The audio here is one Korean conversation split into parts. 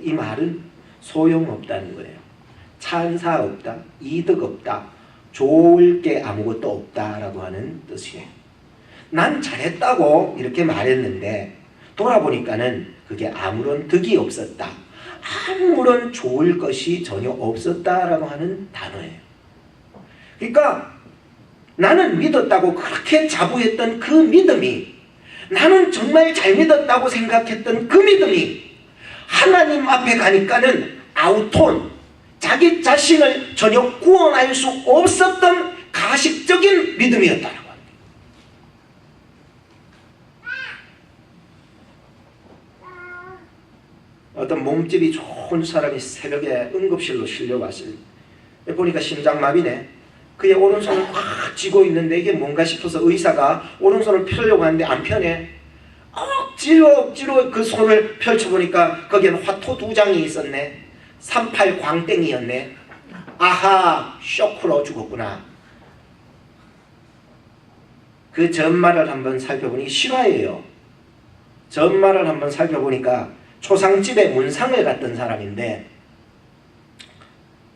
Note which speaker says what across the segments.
Speaker 1: 이 말은 소용없다는 거예요. 찬사 없다, 이득 없다, 좋을 게 아무것도 없다라고 하는 뜻이에요. 난 잘했다고 이렇게 말했는데 돌아보니까는 그게 아무런 득이 없었다, 아무런 좋을 것이 전혀 없었다라고 하는 단어예요. 그러니까 나는 믿었다고 그렇게 자부했던 그 믿음이, 나는 정말 잘 믿었다고 생각했던 그 믿음이 하나님 앞에 가니까는 아우톤, 자기 자신을 전혀 구원할 수 없었던 가식적인 믿음이었다는 겁니다. 어떤 몸집이 좋은 사람이 새벽에 응급실로 실려왔어요. 보니까 심장마비네. 그의 오른손을 꽉 쥐고 있는데 이게 뭔가 싶어서 의사가 오른손을 펴려고 하는데 안 펴네. 억지로 그 손을 펼쳐보니까 거기에는 화토 2장이 있었네. 38 광땡이였네. 아하, 쇼크로 죽었구나. 그 전말을 한번 살펴보니 실화예요. 전말을 한번 살펴보니까 초상집에 문상을 갔던 사람인데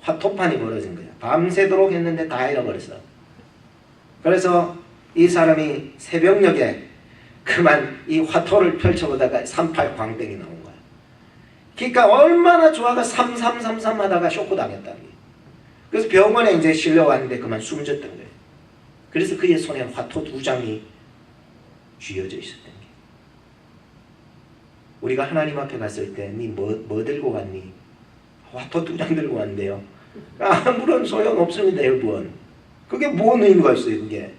Speaker 1: 화토판이 벌어진 거예요. 밤새도록 했는데 다 잃어버렸어. 그래서 이 사람이 새벽녘에 그만 이 화토를 펼쳐보다가 38 광땡이 나온 거야. 그러니까 얼마나 좋아가 3333 하다가 쇼크 당했다는 거예요. 그래서 병원에 이제 실려왔는데 그만 숨졌던 거예요. 그래서 그의 손에 화토 2장이 쥐어져 있었던 거예요. 우리가 하나님 앞에 갔을 때 니 뭐 들고 갔니? 화토 2장 들고 왔는데요. 아무런 소용없습니다, 여러분. 그게 뭔 의미가 있어요, 그게.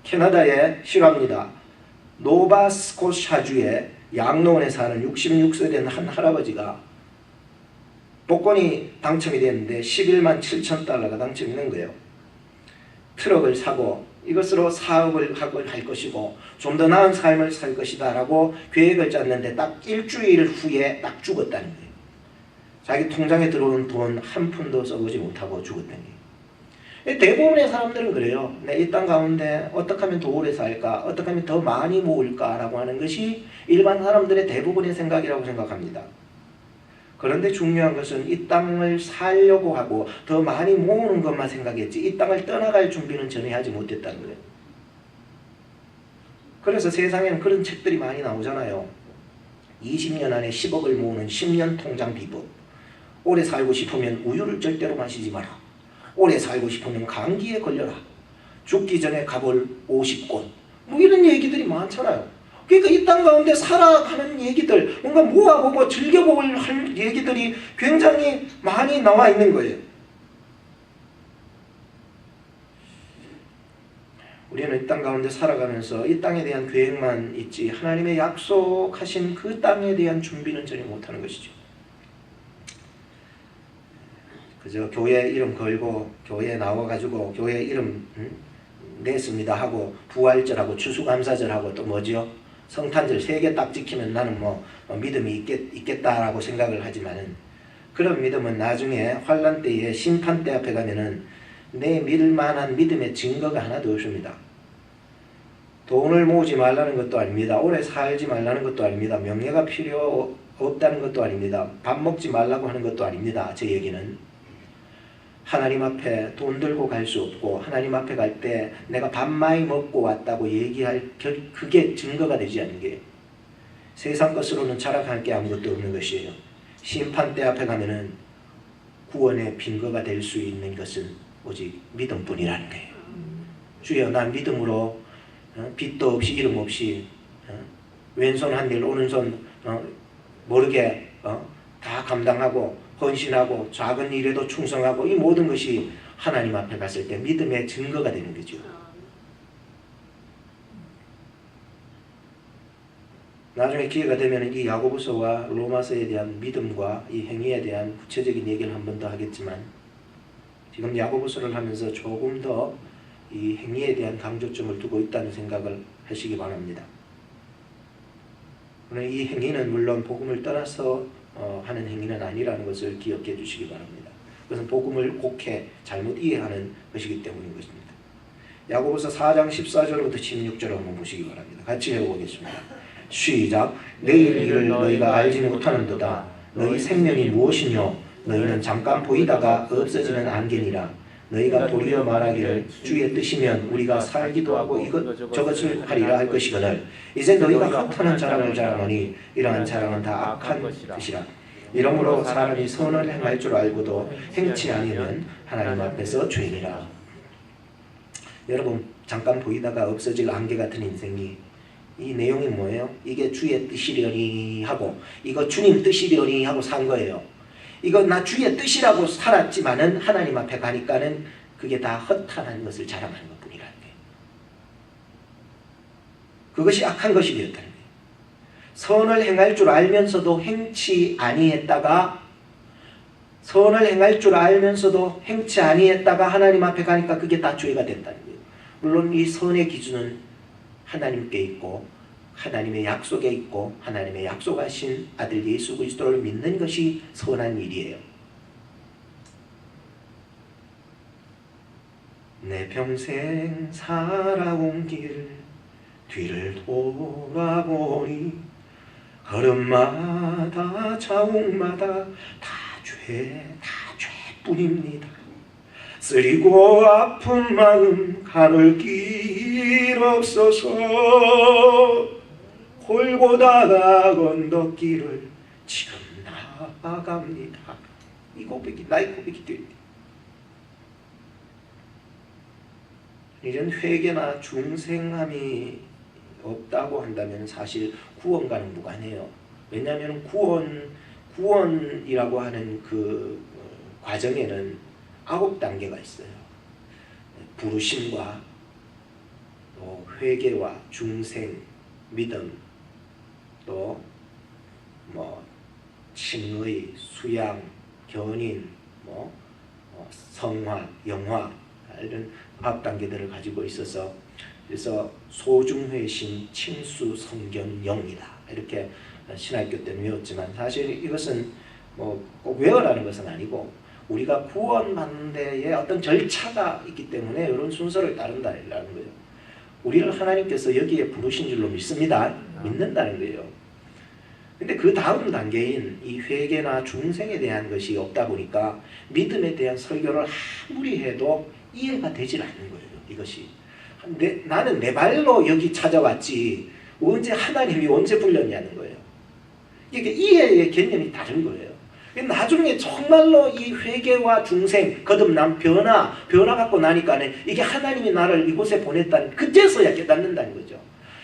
Speaker 1: 캐나다의 실화입니다. 노바스코샤주의 양로원에 사는 66세 된 한 할아버지가 복권이 당첨이 됐는데 11만 7천 달러가 당첨이 된 거예요. 트럭을 사고 이것으로 사업을 할 것이고 좀 더 나은 삶을 살 것이다 라고 계획을 짰는데 딱 일주일 후에 딱 죽었다는 거예요. 자기 통장에 들어오는 돈 한 푼도 써보지 못하고 죽었다는 거예요. 대부분의 사람들은 그래요. 내 이 땅 가운데 어떻게 하면 더 오래 살까? 어떻게 하면 더 많이 모을까? 라고 하는 것이 일반 사람들의 대부분의 생각이라고 생각합니다. 그런데 중요한 것은 이 땅을 살려고 하고 더 많이 모으는 것만 생각했지 이 땅을 떠나갈 준비는 전혀 하지 못했다는 거예요. 그래서 세상에는 그런 책들이 많이 나오잖아요. 20년 안에 10억을 모으는 10년 통장 비법. 오래 살고 싶으면 우유를 절대로 마시지 마라. 오래 살고 싶으면 감기에 걸려라. 죽기 전에 가볼 50곳. 뭐 이런 얘기들이 많잖아요. 그러니까 이 땅 가운데 살아가는 얘기들, 뭔가 모아보고 즐겨볼 할 얘기들이 굉장히 많이 나와 있는 거예요. 우리는 이 땅 가운데 살아가면서 이 땅에 대한 계획만 있지 하나님의 약속하신 그 땅에 대한 준비는 전혀 못하는 것이죠. 그저 교회 이름 걸고 교회에 나와가지고 교회 이름 냈습니다 하고 부활절하고 추수감사절하고 또 뭐죠? 성탄절 3개 딱 지키면 나는 뭐 믿음이 있겠다라고 생각을 하지만은 그런 믿음은 나중에 환란 때에 심판 때 앞에 가면은 내 믿을 만한 믿음의 증거가 하나도 없습니다. 돈을 모으지 말라는 것도 아닙니다. 오래 살지 말라는 것도 아닙니다. 명예가 필요 없다는 것도 아닙니다. 밥 먹지 말라고 하는 것도 아닙니다. 제 얘기는 하나님 앞에 돈 들고 갈 수 없고 하나님 앞에 갈 때 내가 밥 많이 먹고 왔다고 얘기할 그게 증거가 되지 않는 게 세상 것으로는 자랑할 게 아무것도 없는 것이에요. 심판대 앞에 가면은 구원의 빈거가 될 수 있는 것은 오직 믿음뿐이라는 거예요. 주여 난 믿음으로 빚도 없이 이름 없이 왼손 한 일 오른손 모르게 다 감당하고 헌신하고 작은 일에도 충성하고 이 모든 것이 하나님 앞에 갔을 때 믿음의 증거가 되는 거죠. 나중에 기회가 되면 이 야고보서와 로마서에 대한 믿음과 이 행위에 대한 구체적인 얘기를 한 번 더 하겠지만 지금 야고보서를 하면서 조금 더 이 행위에 대한 강조점을 두고 있다는 생각을 하시기 바랍니다. 이 행위는 물론 복음을 떠나서 하는 행위는 아니라는 것을 기억해 주시기 바랍니다. 그것은 복음을 곡해 잘못 이해하는 것이기 때문인 것입니다. 야고보서 4장 14절부터 16절 한번 보시기 바랍니다. 같이 해보겠습니다. 시작. 내일 일을 너희가 알지 못하는도다. 너희 생명이 무엇이뇨? 너희는 잠깐 보이다가 없어지는 안개니라. 너희가 도리어 말하기를 주의 뜻이면 우리가 살기도 하고 저것을 하리라 할 것이거늘 이제 너희가 헛하는 자랑을 자랑하니 이러한 자랑은 다 악한 뜻이라. 이러므로 사람이 선을 행할 줄 알고도 행치 아니하면 하나님 앞에서 죄니라. 여러분, 잠깐 보이다가 없어질 안개 같은 인생이, 이 내용이 뭐예요? 이게 주의 뜻이려니 하고 이거 주님 뜻이려니 하고 산 거예요. 이거 나 주의 뜻이라고 살았지만은 하나님 앞에 가니까는 그게 다 허탄한 것을 자랑하는 것뿐이라는 거예요. 그것이 악한 것이 되었다는 거예요. 선을 행할 줄 알면서도 행치 아니했다가, 선을 행할 줄 알면서도 행치 아니했다가 하나님 앞에 가니까 그게 다 죄가 된다는 거예요. 물론 이 선의 기준은 하나님께 있고 하나님의 약속에 있고 하나님의 약속하신 아들 예수 그리스도를 믿는 것이 선한 일이에요. 내 평생 살아온 길 뒤를 돌아보니 걸음마다 자옥마다 다 죄뿐입니다. 쓰리고 아픈 마음 가눌 길 없어서 골고다가 언덕길을 지금 나아갑니다. 이 고백이 나의 고백이 됩니다. 이런 회개나 중생함이 없다고 한다면 사실 구원과는 무관해요. 왜냐하면 구원이라고 하는 그 과정에는 9단계가 있어요. 부르심과 또 회개와 중생, 믿음, 또 칭의, 수양, 견인, 성화, 영화 이런 9단계들을 가지고 있어서, 그래서 소중회심, 칭수, 성경, 영이다 이렇게 신학교 때는 외웠지만 사실 이것은 꼭 외워라는 것은 아니고 우리가 구원받는 데에 어떤 절차가 있기 때문에 이런 순서를 따른다는 거예요. 우리를 하나님께서 여기에 부르신 줄로 믿습니다. 믿는다는 거예요. 근데 그 다음 단계인 이 회개나 중생에 대한 것이 없다 보니까 믿음에 대한 설교를 아무리 해도 이해가 되질 않는 거예요. 이것이 나는 내 발로 여기 찾아왔지 하나님이 언제 불렸냐는 거예요. 이게 이해의 개념이 다른 거예요. 나중에 정말로 이 회개와 중생, 거듭남, 변화 갖고 나니까는 이게 하나님이 나를 이곳에 보냈다는, 그제서야 깨닫는다는 거죠.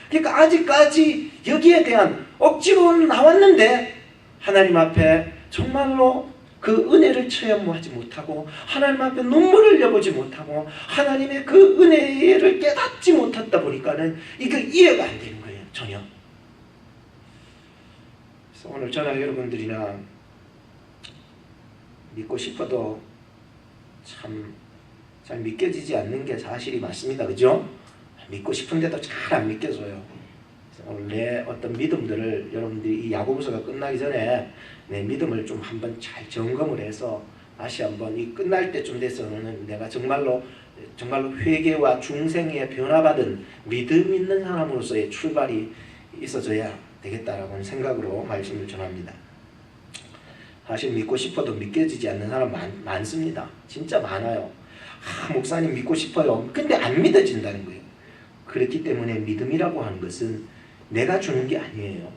Speaker 1: 그러니까 아직까지 여기에 대한 억지로 나왔는데 하나님 앞에 정말로 그 은혜를 체험하지 못하고 하나님 앞에 눈물을 흘려보지 못하고 하나님의 그 은혜를 깨닫지 못했다 보니까는 이게 이해가 안 되는 거예요. 전혀. 그래서 오늘 저나 여러분들이나 믿고 싶어도 참 잘 믿겨지지 않는 게 사실이 맞습니다. 그죠? 믿고 싶은데도 잘 안 믿겨져요. 그래서 오늘 내 어떤 믿음들을 여러분들이 이 야고보서가 끝나기 전에 내 믿음을 좀 한번 잘 점검을 해서 다시 한번 이 끝날 때쯤 돼서는 내가 정말로 회개와 중생에 변화받은 믿음 있는 사람으로서의 출발이 있어져야 되겠다라고 생각으로 말씀을 전합니다. 사실 믿고 싶어도 믿겨지지 않는 사람 많습니다. 진짜 많아요. 목사님 믿고 싶어요. 근데 안 믿어진다는 거예요. 그렇기 때문에 믿음이라고 하는 것은 내가 주는 게 아니에요.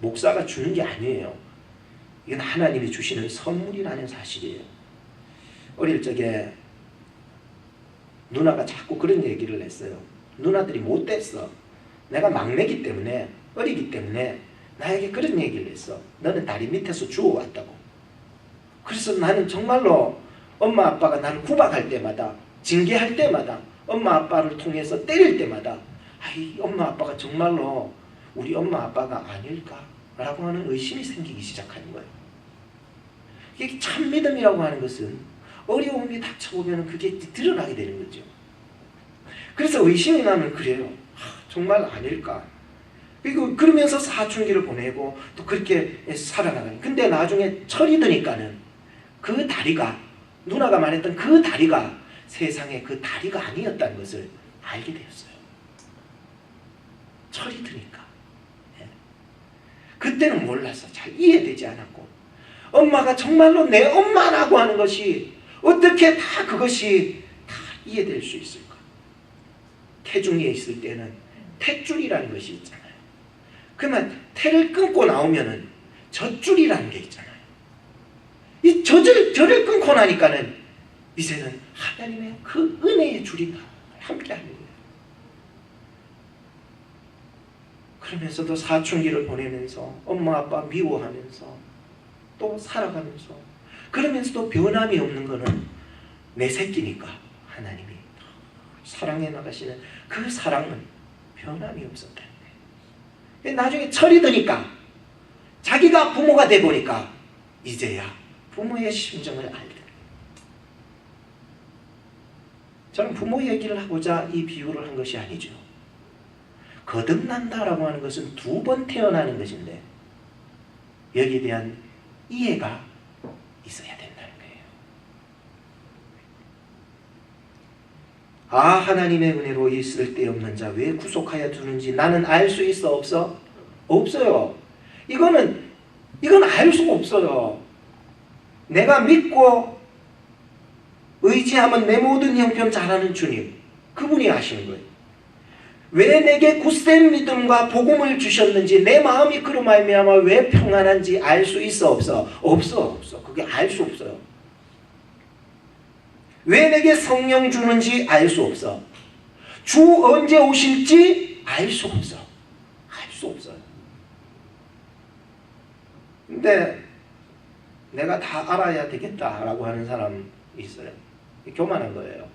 Speaker 1: 목사가 주는 게 아니에요. 이건 하나님이 주시는 선물이라는 사실이에요. 어릴 적에 누나가 자꾸 그런 얘기를 했어요. 누나들이 못됐어. 내가 막내기 때문에, 어리기 때문에 나에게 그런 얘기를 했어. 너는 다리 밑에서 주워왔다고. 그래서 나는 정말로 엄마 아빠가 나를 구박할 때마다, 징계할 때마다, 엄마 아빠를 통해서 때릴 때마다 엄마 아빠가 정말로 우리 엄마 아빠가 아닐까라고 하는 의심이 생기기 시작하는 거예요. 이게 참 믿음이라고 하는 것은 어려움이 닥쳐오면 그게 드러나게 되는 거죠. 그래서 의심이 나면 그래요. 정말 아닐까. 그리고 그러면서 사춘기를 보내고 또 그렇게 살아나가요. 근데 나중에 철이 드니까는 그 다리가, 누나가 말했던 그 다리가 세상에 그 다리가 아니었다는 것을 알게 되었어요. 철이 드니까. 그때는 몰라서 잘 이해되지 않았고, 엄마가 정말로 내 엄마라고 하는 것이 어떻게 다 그것이 다 이해될 수 있을까? 태중에 있을 때는 탯줄이라는 것이 있잖아요. 그러면 태를 끊고 나오면은 젖줄이라는 게 있잖아요. 이 저를 끊고 나니까는 이제는 하나님의 그 은혜의 줄이 함께 하는 거예요. 그러면서도 사춘기를 보내면서 엄마 아빠 미워하면서 또 살아가면서 그러면서도 변함이 없는 거는 내 새끼니까 하나님이 사랑해 나가시는 그 사랑은 변함이 없었다는 거예요. 나중에 철이 드니까 자기가 부모가 돼 보니까 이제야 부모의 심정을 알게 됩니다. 저는 부모 얘기를 하고자 이 비유를 한 것이 아니죠. 거듭난다라고 하는 것은 2번 태어나는 것인데 여기에 대한 이해가 있어야 된다는 거예요. 아, 하나님의 은혜로 이 쓸데없는 자 왜 구속하여 두는지 나는 알 수 있어 없어? 없어요. 이건 알 수가 없어요. 내가 믿고 의지하면 내 모든 형편 잘하는 주님, 그분이 아시는 거예요. 왜 내게 굳센 믿음과 복음을 주셨는지, 내 마음이 그로 말미암아 왜 평안한지 알 수 있어 없어? 없어. 그게 알 수 없어요. 왜 내게 성령 주는지 알 수 없어. 주 언제 오실지 알 수 없어. 알 수 없어요. 근데 내가 다 알아야 되겠다라고 하는 사람이 있어요. 교만한 거예요.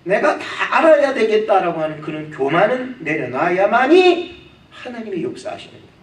Speaker 1: 내가 다 알아야 되겠다라고 하는 그런 교만은 내려놔야만이 하나님이 역사하시는 거예요.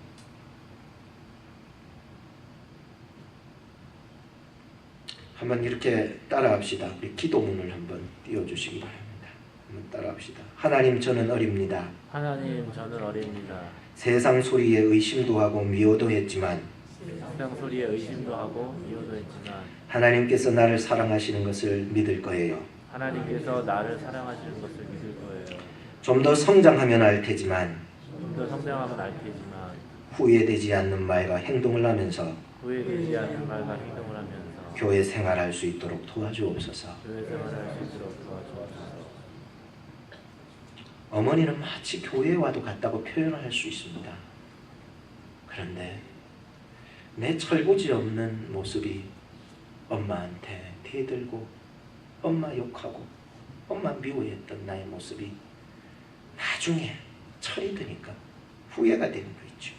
Speaker 1: 한번 이렇게 따라합시다. 우리 기도문을 한번 띄워주시기 바랍니다. 한번 따라합시다. 하나님, 저는 어립니다.
Speaker 2: 하나님, 저는 어립니다.
Speaker 1: 세상 소리에 의심도 하고 미워도 했지만
Speaker 2: 세상 소리에 의심도 하고 미워도 했지만
Speaker 1: 하나님께서 나를 사랑하시는 것을 믿을 거예요.
Speaker 2: 하나님께서 나를 사랑하시는 것을 믿을 거예요.
Speaker 1: 좀 더 성장하면 알 테지만
Speaker 2: 좀 더 성장하면 알 테지만
Speaker 1: 후회되지 않는 말과 행동을 하면서
Speaker 2: 후회되지 않는 말과 행동을 하면서
Speaker 1: 교회 생활할 수 있도록 도와주옵소서.
Speaker 2: 교회 생활할 수 있도록 도와주옵소서.
Speaker 1: 어머니는 마치 교회에 와도 갔다고 표현을 할 수 있습니다. 그런데 내 철부지 없는 모습이 엄마한테 대들고 엄마 욕하고 엄마 미워했던 나의 모습이 나중에 철이 드니까 후회가 되는 거 있죠.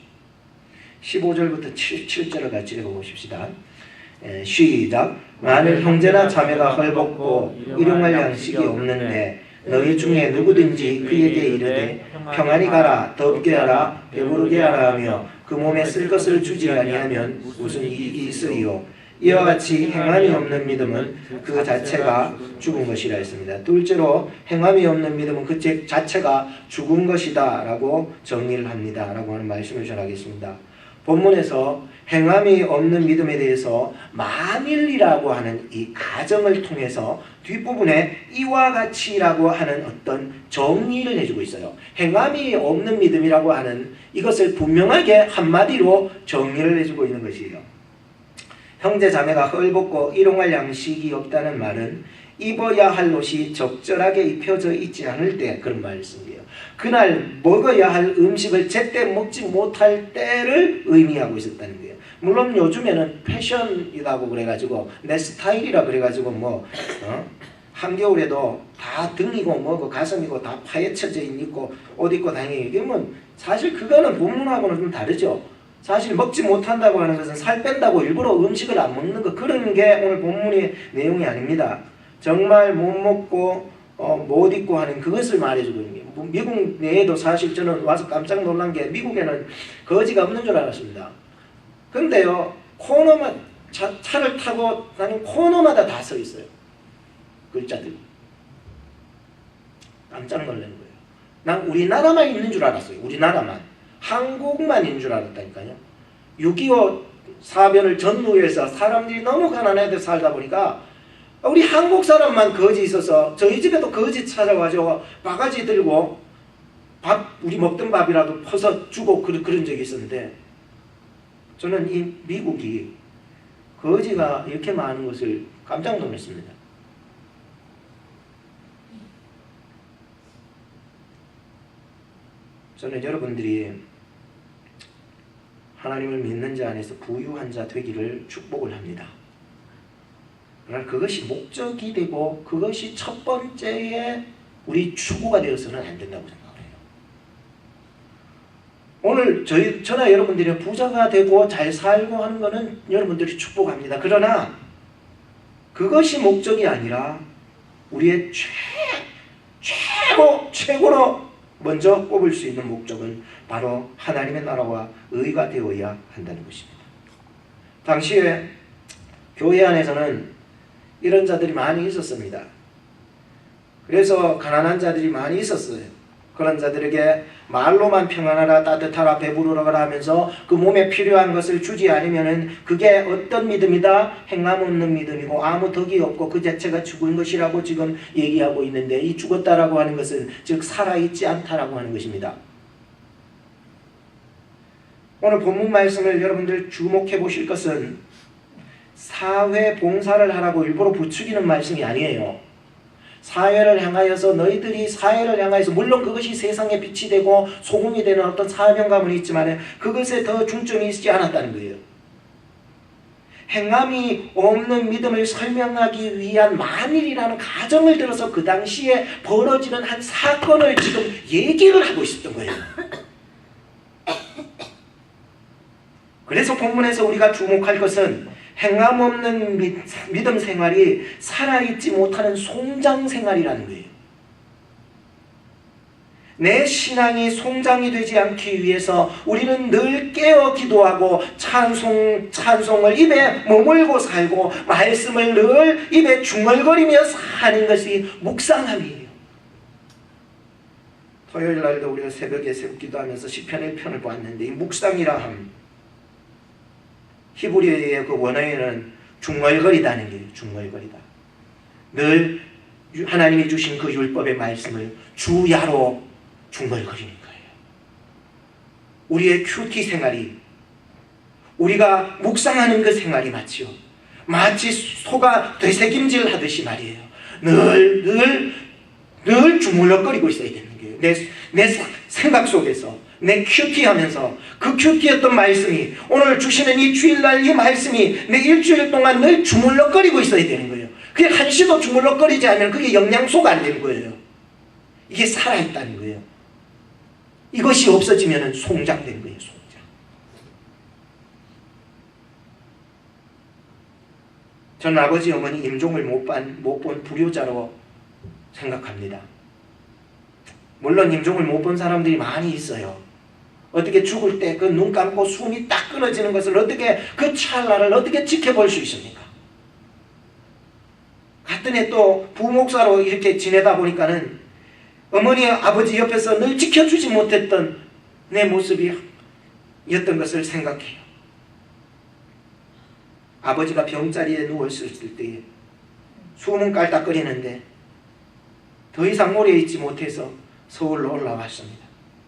Speaker 1: 15절부터 7절을 같이 읽어보십시다. 시작. 만일 형제나 자매가 헐벗고 일용할 양식이 없는데 너희 중에 누구든지 그에게 이르되 평안히 가라, 덥게 하라, 배부르게 하라 하며 그 몸에 쓸 것을 주지 아니하면 무슨 이익이 있으리요. 이와 같이 행함이 없는 믿음은 그 자체가 죽은 것이라 했습니다. 둘째로 행함이 없는 믿음은 그 자체가 죽은 것이다 라고 정리를 합니다 라고 하는 말씀을 전하겠습니다. 본문에서 행함이 없는 믿음에 대해서 만일이라고 하는 이 가정을 통해서 뒷부분에 이와 같이라고 하는 어떤 정의를 해주고 있어요. 행함이 없는 믿음이라고 하는 이것을 분명하게 한마디로 정의를 해주고 있는 것이에요. 형제 자매가 헐벗고 일용할 양식이 없다는 말은 입어야 할 옷이 적절하게 입혀져 있지 않을 때 그런 말씀이에요. 그날 먹어야 할 음식을 제때 먹지 못할 때를 의미하고 있었다는 거예요. 물론 요즘에는 패션이라고 그래가지고 내 스타일이라 그래가지고 한겨울에도 다 등이고 뭐고 가슴이고 다 파헤쳐져 있고 옷 입고 다니고 이게 사실 그거는 본문하고는 좀 다르죠. 사실 먹지 못한다고 하는 것은 살 뺀다고 일부러 음식을 안 먹는 거 그런 게 오늘 본문의 내용이 아닙니다. 정말 못 먹고 못 입고 하는 그것을 말해주고 있는 게 미국 내에도 사실 저는 와서 깜짝 놀란 게 미국에는 거지가 없는 줄 알았습니다. 근데요 코너만 차를 타고 다니는 코너마다 다 써 있어요. 글자들이. 깜짝 놀란 거예요. 난 우리나라만 있는 줄 알았어요. 우리나라만. 한국만 있는 줄 알았다니까요. 6.25 사변을 전후해서 사람들이 너무 가난하게 살다 보니까 우리 한국 사람만 거지 있어서 저희 집에도 거지 찾아가지고 바가지 들고 밥 우리 먹던 밥이라도 퍼서 주고 그런 적이 있었는데 저는 이 미국이 거지가 이렇게 많은 것을 깜짝 놀랐습니다. 저는 여러분들이 하나님을 믿는 자 안에서 부유한 자 되기를 축복을 합니다. 그러나 그것이 목적이 되고 그것이 첫 번째의 우리 추구가 되어서는 안 된다고 생각해요. 오늘 저나 여러분들이 부자가 되고 잘 살고 하는 것은 여러분들이 축복합니다. 그러나 그것이 목적이 아니라 우리의 최고로 먼저 꼽을 수 있는 목적은 바로 하나님의 나라와 의가 되어야 한다는 것입니다. 당시에 교회 안에서는 이런 자들이 많이 있었습니다. 그래서 가난한 자들이 많이 있었어요. 그런 자들에게 말로만 평안하라, 따뜻하라, 배부르라 하면서 그 몸에 필요한 것을 주지 않으면은 그게 어떤 믿음이다? 행함 없는 믿음이고 아무 덕이 없고 그 자체가 죽은 것이라고 지금 얘기하고 있는데, 이 죽었다라고 하는 것은 즉 살아있지 않다라고 하는 것입니다. 오늘 본문 말씀을 여러분들 주목해 보실 것은 사회 봉사를 하라고 일부러 부추기는 말씀이 아니에요. 사회를 향하여서 너희들이 사회를 향하여서 물론 그것이 세상의 빛이 되고 소금이 되는 어떤 사명감은 있지만 그것에 더 중점이 있지 않았다는 거예요. 행함이 없는 믿음을 설명하기 위한 만일이라는 가정을 들어서 그 당시에 벌어지는 한 사건을 지금 얘기를 하고 있었던 거예요. 그래서 본문에서 우리가 주목할 것은 행함 없는 믿음 생활이 살아있지 못하는 송장 생활이라는 거예요. 내 신앙이 송장이 되지 않기 위해서 우리는 늘 깨어 기도하고 찬송을 입에 머물고 살고 말씀을 늘 입에 중얼거리며 사는 것이 묵상함이에요. 토요일 날도 우리가 새벽에 기도하면서 시편 1편을 보았는데 이 묵상이라 함, 히브리어의 그 원어에는 중얼거리다는 게 중얼거리다. 늘 하나님이 주신 그 율법의 말씀을 주야로 중얼거리는 거예요. 우리의 큐티 생활이, 우리가 묵상하는 그 생활이 마치 소가 되새김질 하듯이 말이에요. 늘 주물럭거리고 있어야 되는 거예요. 내 생각 속에서 내 큐티하면서 그 큐티였던 말씀이 오늘 주시는 이 주일날 이 말씀이 내 일주일 동안 늘 주물럭거리고 있어야 되는 거예요. 그게 한시도 주물럭거리지 않으면 그게 영양소가 안 되는 거예요. 이게 살아있다는 거예요. 이것이 없어지면 송장되는 거예요. 송장. 저는 아버지 어머니 임종을 못 본 불효자로 생각합니다. 물론 임종을 못 본 사람들이 많이 있어요. 어떻게 죽을 때 그 눈 감고 숨이 딱 끊어지는 것을 어떻게 그 찰나를 어떻게 지켜볼 수 있습니까? 같은 해 또 부목사로 이렇게 지내다 보니까는 어머니 아버지 옆에서 늘 지켜주지 못했던 내 모습이었던 것을 생각해요. 아버지가 병자리에 누워있을 때에 숨은 깔딱거리는데 더 이상 오래 있지 못해서 서울로 올라왔습니다.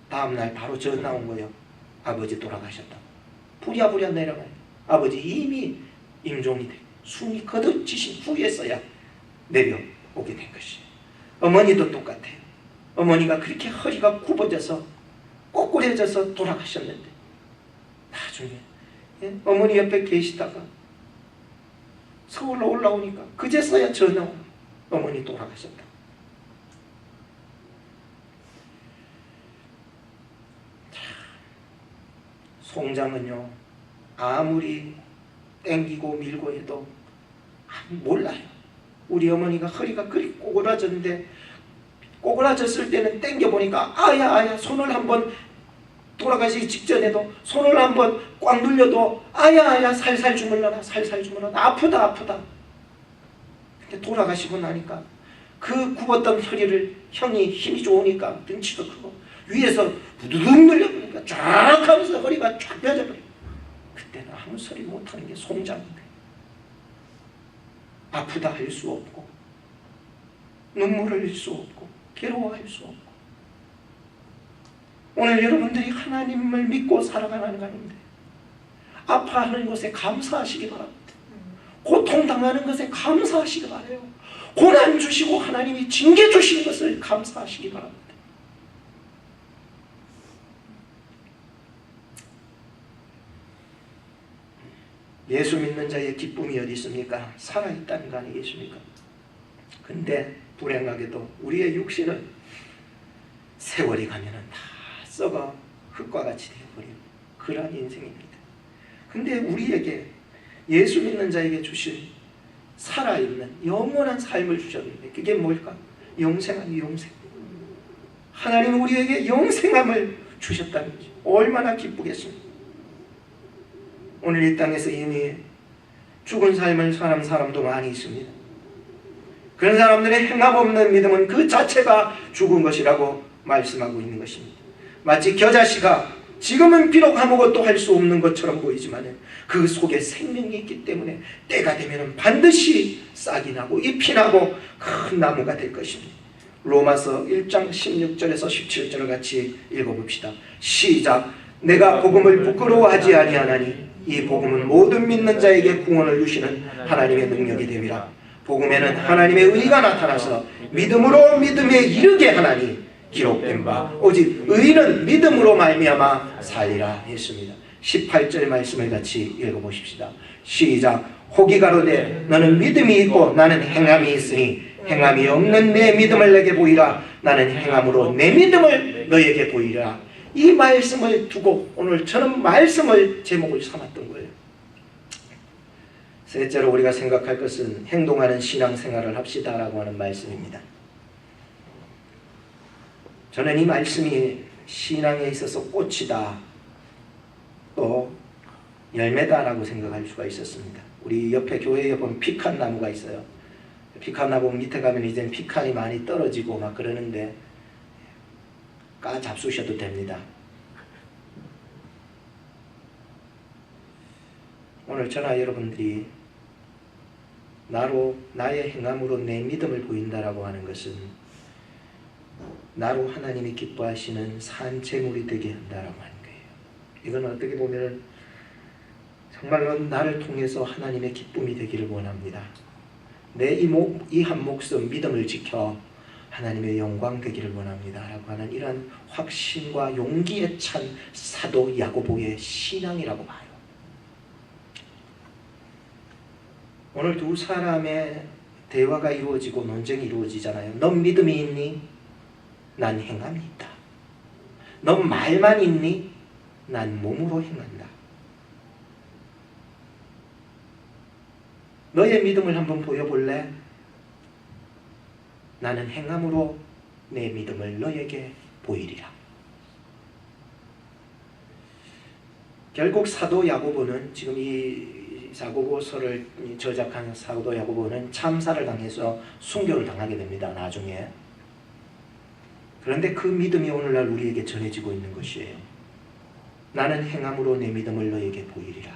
Speaker 1: 다음날 바로 전화 나온 거예요. 아버지 돌아가셨다고. 부랴부랴 내려가요. 아버지 이미 임종이 돼 숨이 거듭지신 후에서야 내려오게 된 것이에요. 어머니도 똑같아요. 어머니가 그렇게 허리가 굽어져서 꼬꾸라져서 돌아가셨는데 나중에 어머니 옆에 계시다가 서울로 올라오니까 그제서야 전화 오고 어머니 돌아가셨다. 송장은요 아무리 땡기고 밀고 해도 몰라요. 우리 어머니가 허리가 그리 꼬그라졌는데 꼬그라졌을 때는 땡겨보니까 아야 손을 한번 돌아가시기 직전에도 손을 한번 꽉 눌려도 아야 살살 주물러라 아프다. 근데 돌아가시고 나니까 그 굽었던 허리를 형이 힘이 좋으니까 등치도 크고 위에서 부두둑 눌려보니까 쫙 하면서 허리가 쫙 펴져버려요. 그때는 아무 소리 못하는 게 송장인데 아프다 할 수 없고 눈물을 흘릴 수 없고 괴로워할 수 없고 오늘 여러분들이 하나님을 믿고 살아가는 가운데 아파하는 것에 감사하시기 바랍니다. 고통당하는 것에 감사하시기 바라요. 고난 주시고 하나님이 징계 주신 것을 감사하시기 바랍니다. 예수 믿는 자의 기쁨이 어디 있습니까? 살아있다는 거 아니겠습니까? 근데 불행하게도 우리의 육신은 세월이 가면은 다 썩어 흙과 같이 되어버리는 그런 인생입니다. 근데 우리에게 예수 믿는 자에게 주신 살아있는 영원한 삶을 주셨는데 그게 뭘까? 영생함이 영생. 하나님은 우리에게 영생함을 주셨다는 거죠. 얼마나 기쁘겠습니까? 오늘 이 땅에서 이미 죽은 삶을 사는 사람도 많이 있습니다. 그런 사람들의 행함 없는 믿음은 그 자체가 죽은 것이라고 말씀하고 있는 것입니다. 마치 겨자씨가 지금은 비록 아무것도 할 수 없는 것처럼 보이지만 그 속에 생명이 있기 때문에 때가 되면 반드시 싹이 나고 잎이 나고 큰 나무가 될 것입니다. 로마서 1장 16절에서 17절을 같이 읽어봅시다. 시작. 내가 복음을 부끄러워하지 아니하나니 이 복음은 모든 믿는 자에게 구원을 주시는 하나님의 능력이 됨이라. 복음에는 하나님의 의가 나타나서 믿음으로 믿음에 이르게 하나니 기록된 바 오직 의인은 믿음으로 말미암아 살리라 했습니다. 18절 말씀을 같이 읽어보십시다. 시작. 혹이 가로되 너는 믿음이 있고 나는 행함이 있으니 행함이 없는 내 믿음을 내게 보이라. 나는 행함으로 내 믿음을 너에게 보이라. 이 말씀을 두고 오늘 저는 말씀을 제목을 삼았던 거예요. 셋째로 우리가 생각할 것은 행동하는 신앙생활을 합시다라고 하는 말씀입니다. 저는 이 말씀이 신앙에 있어서 꽃이다 또 열매다라고 생각할 수가 있었습니다. 우리 옆에 교회에 보면 피칸 나무가 있어요. 피칸 나무 밑에 가면 이제 피칸이 많이 떨어지고 막 그러는데 까 잡수셔도 됩니다. 오늘 저나 여러분들이 나의 행함으로 내 믿음을 보인다라고 하는 것은 나로 하나님이 기뻐하시는 산재물이 되게 한다라고 하는 거예요. 이건 어떻게 보면 정말로 나를 통해서 하나님의 기쁨이 되기를 원합니다. 내 이 한 목숨 믿음을 지켜 하나님의 영광 되기를 원합니다 라고 하는 이런 확신과 용기에 찬 사도 야고보의 신앙이라고 봐요. 오늘 두 사람의 대화가 이루어지고 논쟁이 이루어지잖아요. 넌 믿음이 있니? 난 행함이 있다. 넌 말만 있니? 난 몸으로 행한다. 너의 믿음을 한번 보여볼래? 나는 행함으로 내 믿음을 너에게 보이리라. 결국 사도 야고보는 지금 이 야고보서를 저작한 사도 야고보는 참사를 당해서 순교를 당하게 됩니다. 나중에. 그런데 그 믿음이 오늘날 우리에게 전해지고 있는 것이에요. 나는 행함으로 내 믿음을 너에게 보이리라.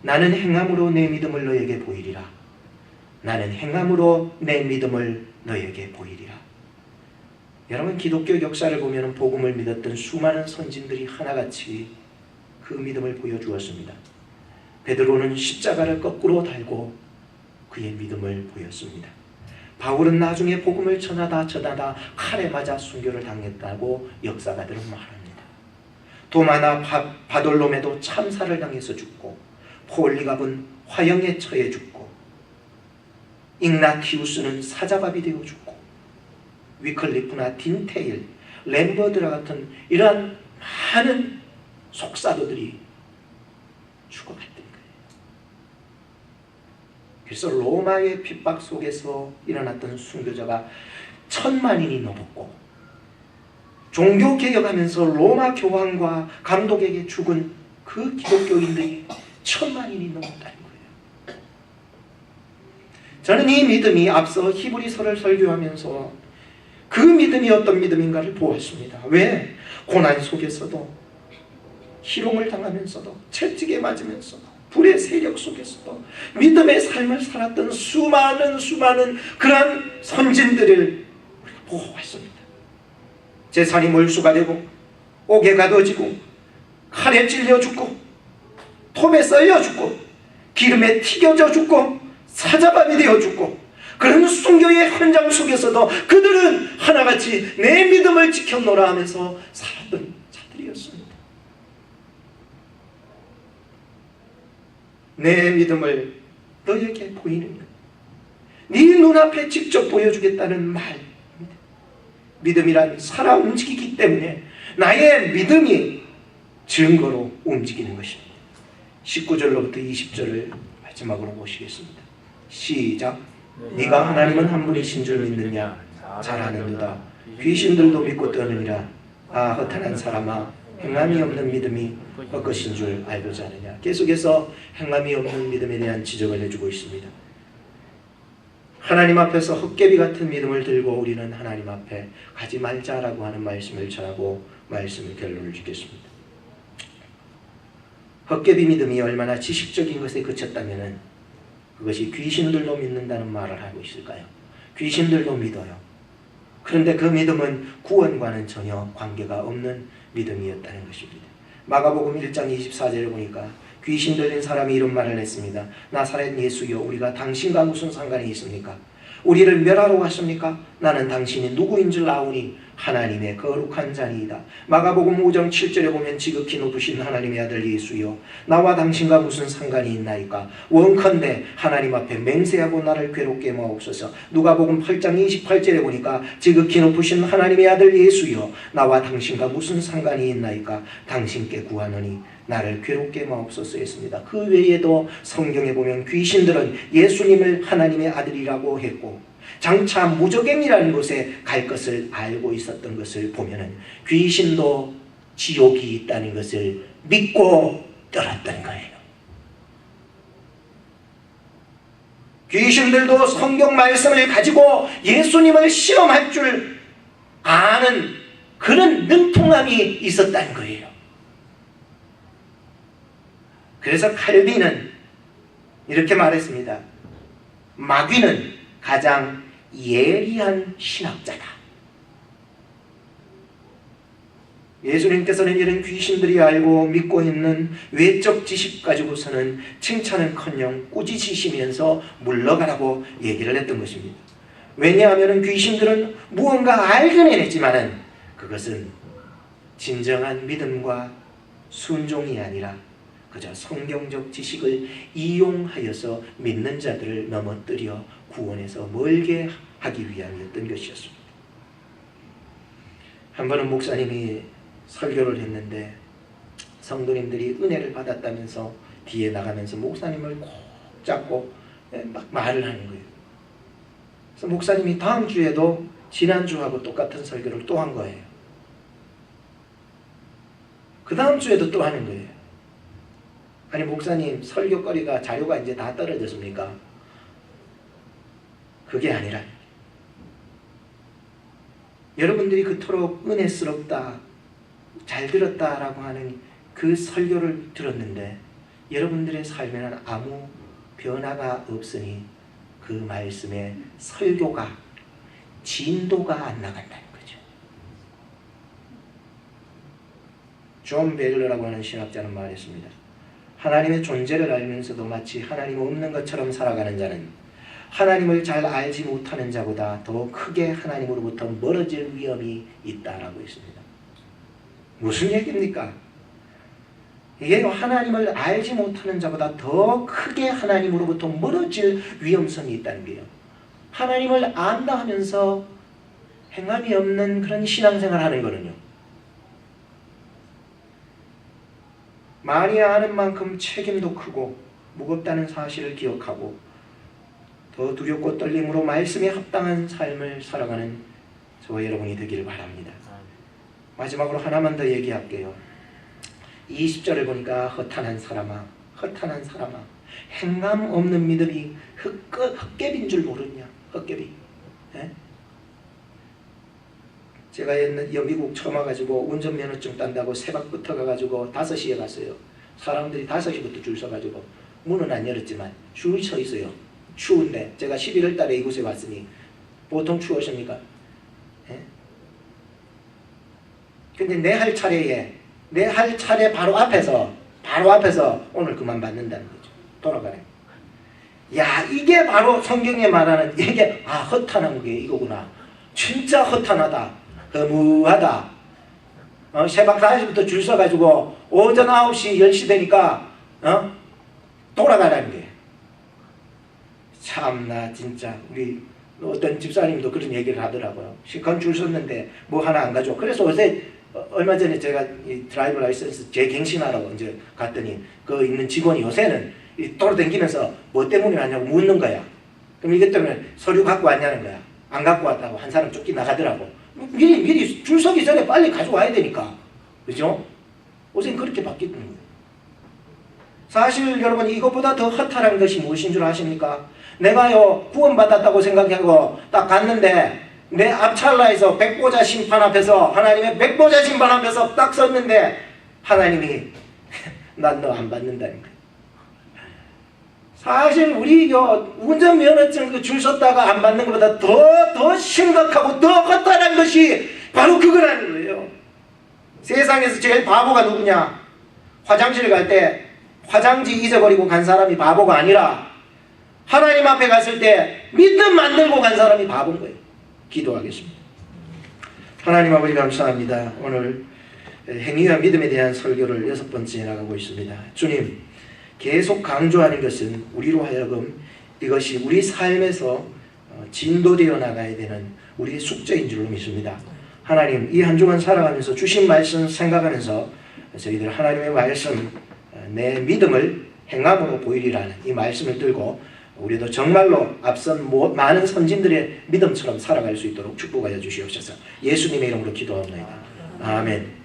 Speaker 1: 나는 행함으로 내 믿음을 너에게 보이리라. 나는 행함으로 내 믿음을 너에게 보이리라. 여러분 기독교 역사를 보면 복음을 믿었던 수많은 선진들이 하나같이 그 믿음을 보여주었습니다. 베드로는 십자가를 거꾸로 달고 그의 믿음을 보였습니다. 바울은 나중에 복음을 전하다 칼에 맞아 순교를 당했다고 역사가들은 말합니다. 도마나 바돌롬에도 참사를 당해서 죽고 폴리갑은 화형에 처해 죽고 ig나티우스는 사자밥이 되어 죽고 위클리프나 딘테일, 램버드라 같은 이러한 많은 속사도들이 죽어갔던 거예요. 그래서 로마의 핍박 속에서 일어났던 순교자가 10,000만인이 넘었고 종교개혁하면서 로마 교황과 감독에게 죽은 그 기독교인들이 10,000만인이 넘었다는 거예요. 저는 이 믿음이 앞서 히브리서를 설교하면서 그 믿음이 어떤 믿음인가를 보았습니다. 왜? 고난 속에서도 희롱을 당하면서도 채찍에 맞으면서도 불의 세력 속에서도 믿음의 삶을 살았던 수많은 그러한 선진들을 우리가 보고 왔습니다. 재산이 몰수가 되고 옥에 가둬지고 칼에 찔려 죽고 톱에 썰려 죽고 기름에 튀겨져 죽고 사자밥이 되어 죽고, 그런 순교의 현장 속에서도 그들은 하나같이 내 믿음을 지켰노라 하면서 살았던 자들이었습니다. 내 믿음을 너에게 보이느냐, 네 눈앞에 직접 보여주겠다는 말입니다. 믿음이란 살아 움직이기 때문에 나의 믿음이 증거로 움직이는 것입니다. 19절로부터 20절을 마지막으로 보시겠습니다. 시작. 네가 하나님은 한 분이신 줄 믿느냐? 잘 아느니라. 귀신들도 믿고 떠느니라. 아, 허탄한 사람아, 행함이 없는 믿음이 헛것인 줄 알고자 하느냐. 계속해서 행함이 없는 믿음에 대한 지적을 해주고 있습니다. 하나님 앞에서 헛개비 같은 믿음을 들고 우리는 하나님 앞에 가지 말자라고 하는 말씀을 전하고 말씀의 결론을 짓겠습니다. 헛개비 믿음이 얼마나 지식적인 것에 그쳤다면 그것이 귀신들도 믿는다는 말을 하고 있을까요? 귀신들도 믿어요. 그런데 그 믿음은 구원과는 전혀 관계가 없는 믿음이었다는 것입니다. 마가복음 1장 24절에 보니까 귀신 들린 사람이 이런 말을 했습니다. 나사렛 예수여, 우리가 당신과 무슨 상관이 있습니까? 우리를 멸하러 왔습니까? 나는 당신이 누구인 줄 아오니 하나님의 거룩한 자니이다. 마가복음 5장 7절에 보면 지극히 높으신 하나님의 아들 예수여, 나와 당신과 무슨 상관이 있나이까? 원컨대 하나님 앞에 맹세하고 나를 괴롭게 마옵소서. 누가복음 8장 28절에 보니까 지극히 높으신 하나님의 아들 예수여, 나와 당신과 무슨 상관이 있나이까? 당신께 구하노니 나를 괴롭게 마옵소서 했습니다. 그 외에도 성경에 보면 귀신들은 예수님을 하나님의 아들이라고 했고, 장차 무저갱이라는 곳에 갈 것을 알고 있었던 것을 보면은 귀신도 지옥이 있다는 것을 믿고 떠났던 거예요. 귀신들도 성경 말씀을 가지고 예수님을 시험할 줄 아는 그런 능통함이 있었다는 거예요. 그래서 칼빈은 이렇게 말했습니다. 마귀는 가장 예리한 신학자다. 예수님께서는 이런 귀신들이 알고 믿고 있는 외적 지식 가지고서는 칭찬은커녕 꾸짖으시면서 물러가라고 얘기를 했던 것입니다. 왜냐하면 귀신들은 무언가 알긴 해냈지만은 그것은 진정한 믿음과 순종이 아니라 그저 성경적 지식을 이용하여서 믿는 자들을 넘어뜨려 구원에서 멀게 하기 위함이었던 것이었습니다. 한 번은 목사님이 설교를 했는데 성도님들이 은혜를 받았다면서 뒤에 나가면서 목사님을 꼭 잡고 막 말을 하는 거예요. 그래서 목사님이 다음 주에도 지난주하고 똑같은 설교를 또 한 거예요. 그 다음 주에도 또 하는 거예요. 아니 목사님, 설교거리가 자료가 이제 다 떨어졌습니까? 그게 아니라 여러분들이 그토록 은혜스럽다, 잘 들었다라고 하는 그 설교를 들었는데 여러분들의 삶에는 아무 변화가 없으니 그 말씀의 설교가, 진도가 안 나간다는 거죠. 존 베일러라고 하는 신학자는 말했습니다. 하나님의 존재를 알면서도 마치 하나님 없는 것처럼 살아가는 자는 하나님을 잘 알지 못하는 자보다 더 크게 하나님으로부터 멀어질 위험이 있다라고 했습니다. 무슨 얘기입니까? 이게 하나님을 알지 못하는 자보다 더 크게 하나님으로부터 멀어질 위험성이 있다는 거예요. 하나님을 안다 하면서 행함이 없는 그런 신앙생활을 하는 거는요, 많이 아는 만큼 책임도 크고 무겁다는 사실을 기억하고 더 두렵고 떨림으로 말씀에 합당한 삶을 살아가는 저와 여러분이 되기를 바랍니다. 마지막으로 하나만 더 얘기할게요. 20절을 보니까 허탄한 사람아, 허탄한 사람아, 행함 없는 믿음이 헛개비인 줄 모르냐. 헛개비. 예? 제가 옛날 미국 처음 와가지고 운전면허증 딴다고 새벽부터 가가지고 5시에 갔어요. 사람들이 5시부터 줄 서가지고 문은 안 열었지만 줄이 서 있어요. 추운데 제가 11월 달에 이곳에 왔으니 보통 추우십니까? 예? 근데 내 할 차례에, 내 할 차례 바로 앞에서 오늘 그만 받는다는 거죠. 돌아가네. 야, 이게 바로 성경에 말하는 이게 허탄한 게 이거구나. 진짜 허탄하다. 허무하다. 새벽 4시부터 줄 서가지고 오전 9시 10시 되니까 돌아가라는 게. 참나 진짜 우리 어떤 집사님도 그런 얘기를 하더라고요. 시간 줄 섰는데 뭐 하나 안 가져. 그래서 어제 얼마 전에 제가 이 드라이브 라이선스 재갱신하라고 이제 갔더니 그 있는 직원이 요새는 돌아다니면서 뭐 때문에 왔냐고 묻는 거야. 그럼 이것 때문에 서류 갖고 왔냐는 거야. 안 갖고 왔다고 한 사람 쫓기 나가더라고. 미리 줄 서기 전에 빨리 가져와야 되니까. 그죠? 요새는 그렇게 바뀌는 거예요. 사실 여러분 이것보다 더 허탈한 것이 무엇인 줄 아십니까? 내가요 구원받았다고 생각하고 딱 갔는데 내 앞찰나에서 백보자 심판 앞에서 하나님의 백보자 심판 앞에서 딱 섰는데 하나님이 난 너 안 받는다는 거예요. 사실 우리 운전면허증 줄 섰다가 안 받는 것보다 더 심각하고 더 허탈한 것이 바로 그거라는 거예요. 세상에서 제일 바보가 누구냐? 화장실 갈 때 화장지 잊어버리고 간 사람이 바보가 아니라 하나님 앞에 갔을 때 믿음 만들고 간 사람이 바보인 거예요. 기도하겠습니다. 하나님 아버지 감사합니다. 오늘 행위와 믿음에 대한 설교를 6번째 나가고 있습니다. 주님, 계속 강조하는 것은 우리로 하여금 이것이 우리 삶에서 진도되어 나가야 되는 우리의 숙제인 줄로 믿습니다. 하나님, 이 한 주간 살아가면서 주신 말씀 생각하면서 저희들 하나님의 말씀, 내 믿음을 행함으로 보이리라는 이 말씀을 들고 우리도 정말로 앞선 많은 선진들의 믿음처럼 살아갈 수 있도록 축복하여 주시옵소서. 예수님의 이름으로 기도합니다. 아멘.